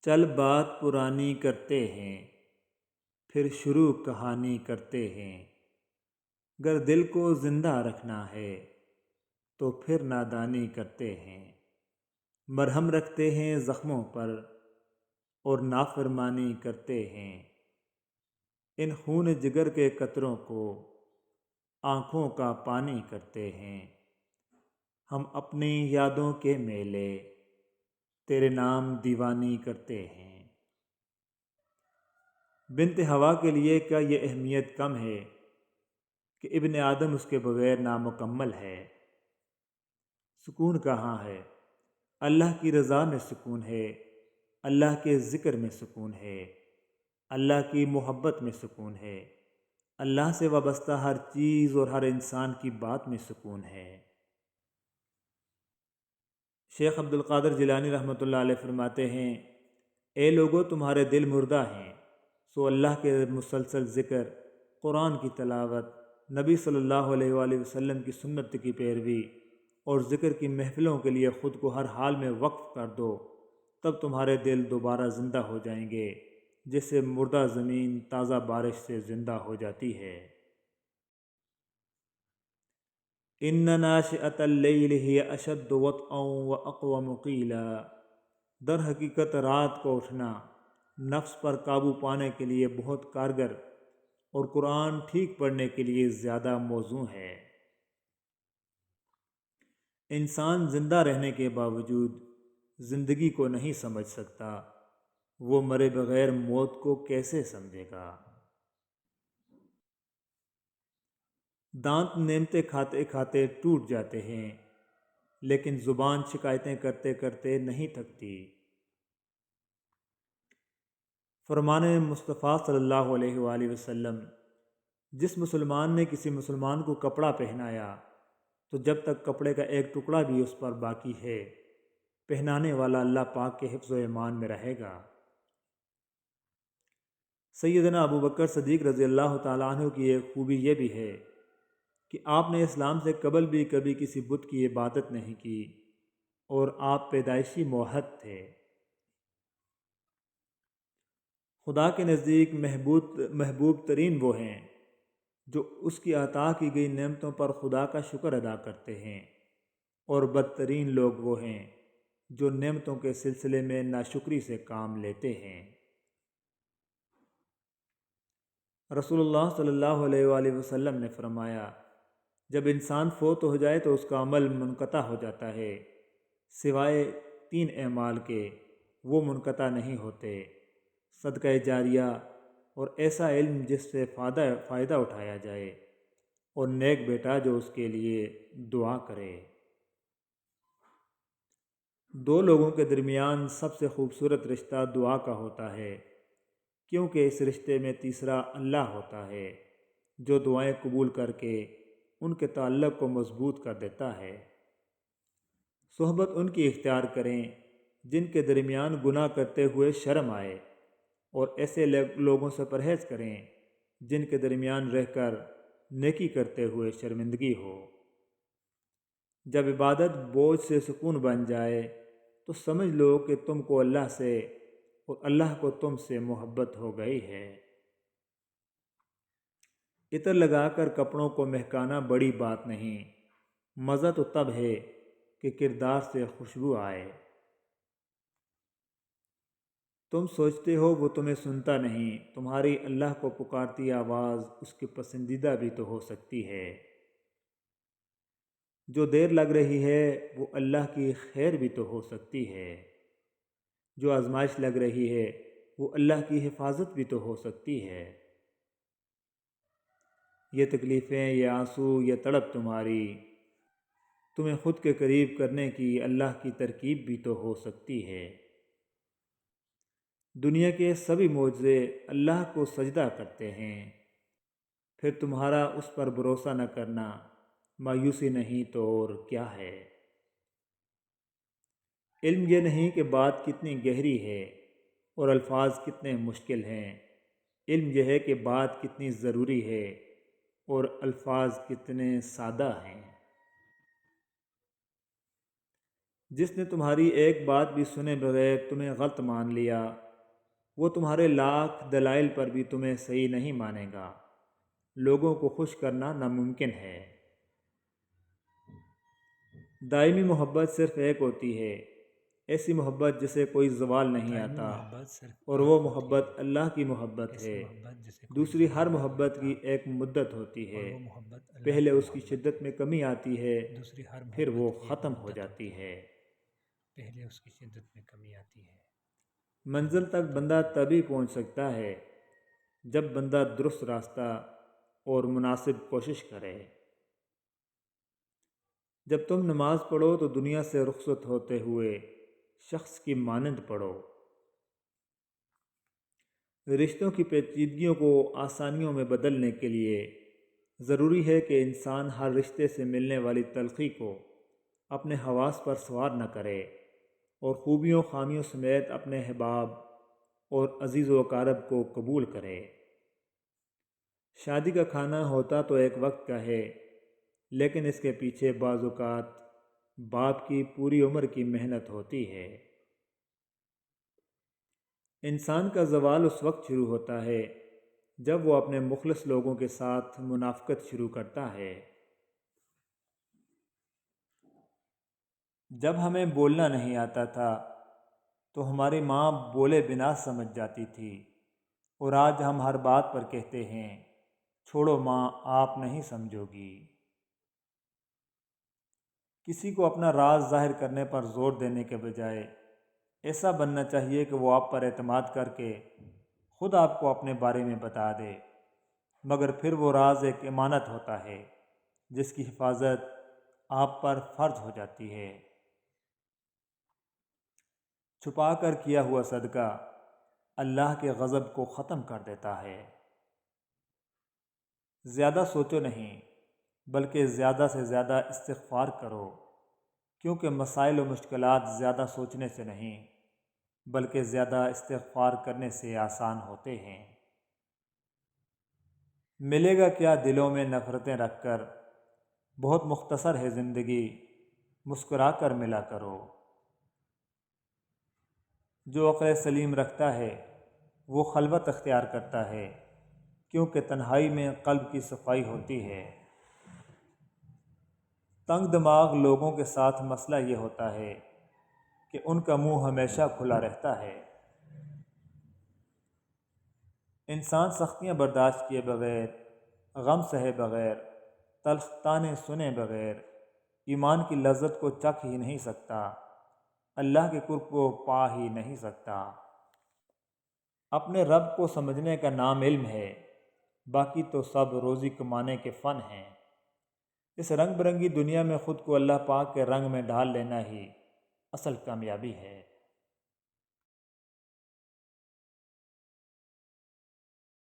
چل بات پرانی کرتے ہیں، پھر شروع کہانی کرتے ہیں۔ گر دل کو زندہ رکھنا ہے تو پھر نادانی کرتے ہیں۔ مرہم رکھتے ہیں زخموں پر اور نافرمانی کرتے ہیں۔ ان خون جگر کے قطروں کو آنکھوں کا پانی کرتے ہیں۔ ہم اپنی یادوں کے میلے تیرے نام دیوانی کرتے ہیں۔ بنت ہوا کے لیے کیا یہ اہمیت کم ہے کہ ابن آدم اس کے بغیر نامکمل ہے؟ سکون کہاں ہے؟ اللہ کی رضا میں سکون ہے، اللہ کے ذکر میں سکون ہے، اللہ کی محبت میں سکون ہے، اللہ سے وابستہ ہر چیز اور ہر انسان کی بات میں سکون ہے۔ شیخ عبد القادر جیلانی رحمۃ اللہ علیہ فرماتے ہیں، اے لوگو تمہارے دل مردہ ہیں، سو اللہ کے مسلسل ذکر، قرآن کی تلاوت، نبی صلی اللہ علیہ وآلہ وسلم کی سنت کی پیروی اور ذکر کی محفلوں کے لیے خود کو ہر حال میں وقف کر دو، تب تمہارے دل دوبارہ زندہ ہو جائیں گے، جس سے مردہ زمین تازہ بارش سے زندہ ہو جاتی ہے۔ ان ناشئۃ اللیل ہی اشد وطئا واقوم قیلا، در حقیقت رات کو اٹھنا نفس پر قابو پانے کے لیے بہت کارگر اور قرآن ٹھیک پڑھنے کے لیے زیادہ موزوں ہے۔ انسان زندہ رہنے کے باوجود زندگی کو نہیں سمجھ سکتا، وہ مرے بغیر موت کو کیسے سمجھے گا؟ دانت نعمتیں کھاتے کھاتے ٹوٹ جاتے ہیں، لیکن زبان شکایتیں کرتے کرتے نہیں تھکتی۔ فرمان مصطفیٰ صلی اللہ علیہ وآلہ وسلم، جس مسلمان نے کسی مسلمان کو کپڑا پہنایا تو جب تک کپڑے کا ایک ٹکڑا بھی اس پر باقی ہے، پہنانے والا اللہ پاک کے حفظ و ایمان میں رہے گا۔ سیدنا ابو بکر صدیق رضی اللہ تعالیٰ عنہ کی ایک خوبی یہ بھی ہے کہ آپ نے اسلام سے قبل بھی کبھی کسی بت کی عبادت نہیں کی، اور آپ پیدائشی موحد تھے۔ خدا کے نزدیک محبوب ترین وہ ہیں جو اس کی عطا کی گئی نعمتوں پر خدا کا شکر ادا کرتے ہیں، اور بدترین لوگ وہ ہیں جو نعمتوں کے سلسلے میں ناشکری سے کام لیتے ہیں۔ رسول اللہ صلی اللہ علیہ وآلہ وسلم نے فرمایا، جب انسان فوت ہو جائے تو اس کا عمل منقطع ہو جاتا ہے، سوائے 3 اعمال کے وہ منقطع نہیں ہوتے: صدقہ جاریہ اور ایسا علم جس سے فائدہ اٹھایا جائے، اور نیک بیٹا جو اس کے لیے دعا کرے۔ 2 لوگوں کے درمیان سب سے خوبصورت رشتہ دعا کا ہوتا ہے، کیونکہ اس رشتے میں تیسرا اللہ ہوتا ہے جو دعائیں قبول کر کے ان کے تعلق کو مضبوط کر دیتا ہے۔ صحبت ان کی اختیار کریں جن کے درمیان گناہ کرتے ہوئے شرم آئے، اور ایسے لوگوں سے پرہیز کریں جن کے درمیان رہ کر نیکی کرتے ہوئے شرمندگی ہو۔ جب عبادت بوجھ سے سکون بن جائے تو سمجھ لو کہ تم کو اللہ سے اور اللہ کو تم سے محبت ہو گئی ہے۔ عطر لگا کر کپڑوں کو مہکانا بڑی بات نہیں، مزہ تو تب ہے کہ کردار سے خوشبو آئے۔ تم سوچتے ہو وہ تمہیں سنتا نہیں، تمہاری اللہ کو پکارتی آواز اس کی پسندیدہ بھی تو ہو سکتی ہے۔ جو دیر لگ رہی ہے وہ اللہ کی خیر بھی تو ہو سکتی ہے۔ جو آزمائش لگ رہی ہے وہ اللہ کی حفاظت بھی تو ہو سکتی ہے۔ یہ تکلیفیں، یہ آنسو، یہ تڑپ تمہاری، تمہیں خود کے قریب کرنے کی اللہ کی ترکیب بھی تو ہو سکتی ہے۔ دنیا کے سبھی معجزے اللہ کو سجدہ کرتے ہیں، پھر تمہارا اس پر بھروسہ نہ کرنا مایوسی نہیں تو اور کیا ہے؟ علم یہ نہیں کہ بات کتنی گہری ہے اور الفاظ کتنے مشکل ہیں، علم یہ ہے کہ بات کتنی ضروری ہے اور الفاظ کتنے سادہ ہیں۔ جس نے تمہاری ایک بات بھی سنے بغیر تمہیں غلط مان لیا، وہ تمہارے لاکھ دلائل پر بھی تمہیں صحیح نہیں مانے گا۔ لوگوں کو خوش کرنا ناممکن ہے۔ دائمی محبت صرف ایک ہوتی ہے، ایسی محبت جسے کوئی زوال نہیں آتا، اور وہ محبت اللہ کی محبت ہے۔ دوسری ہر محبت کی ایک مدت ہوتی ہے، پہلے اس کی شدت میں کمی آتی ہے، پھر وہ ختم ہو جاتی ہے۔ منزل تک بندہ تبھی پہنچ سکتا ہے جب بندہ درست راستہ اور مناسب کوشش کرے۔ جب تم نماز پڑھو تو دنیا سے رخصت ہوتے ہوئے شخص کی مانند پڑھو۔ رشتوں کی پیچیدگیوں کو آسانیوں میں بدلنے کے لیے ضروری ہے کہ انسان ہر رشتے سے ملنے والی تلخی کو اپنے حواس پر سوار نہ کرے اور خوبیوں خامیوں سمیت اپنے احباب اور عزیز و اقارب کو قبول کرے۔ شادی کا کھانا ہوتا تو ایک وقت کا ہے، لیکن اس کے پیچھے بعض اوقات باپ کی پوری عمر کی محنت ہوتی ہے۔ انسان کا زوال اس وقت شروع ہوتا ہے جب وہ اپنے مخلص لوگوں کے ساتھ منافقت شروع کرتا ہے۔ جب ہمیں بولنا نہیں آتا تھا تو ہماری ماں بولے بنا سمجھ جاتی تھی، اور آج ہم ہر بات پر کہتے ہیں چھوڑو ماں آپ نہیں سمجھو گی۔ کسی کو اپنا راز ظاہر کرنے پر زور دینے کے بجائے ایسا بننا چاہیے کہ وہ آپ پر اعتماد کر کے خود آپ کو اپنے بارے میں بتا دے، مگر پھر وہ راز ایک امانت ہوتا ہے جس کی حفاظت آپ پر فرض ہو جاتی ہے۔ چھپا کر کیا ہوا صدقہ اللہ کے غضب کو ختم کر دیتا ہے۔ زیادہ سوچو نہیں، بلکہ زیادہ سے زیادہ استغفار کرو، کیونکہ مسائل و مشکلات زیادہ سوچنے سے نہیں بلکہ زیادہ استغفار کرنے سے آسان ہوتے ہیں۔ ملے گا کیا دلوں میں نفرتیں رکھ کر، بہت مختصر ہے زندگی، مسکرا کر ملا کرو۔ جو عقل سلیم رکھتا ہے وہ خلوت اختیار کرتا ہے، کیونکہ تنہائی میں قلب کی صفائی ہوتی ہے۔ تنگ دماغ لوگوں کے ساتھ مسئلہ یہ ہوتا ہے کہ ان کا منہ ہمیشہ کھلا رہتا ہے۔ انسان سختیاں برداشت کیے بغیر، غم سہے بغیر، تلخ طعنے سنے بغیر ایمان کی لذت کو چکھ ہی نہیں سکتا، اللہ کے قرب کو پا ہی نہیں سکتا۔ اپنے رب کو سمجھنے کا نام علم ہے، باقی تو سب روزی کمانے کے فن ہیں۔ اس رنگ برنگی دنیا میں خود کو اللہ پاک کے رنگ میں ڈال لینا ہی اصل کامیابی ہے۔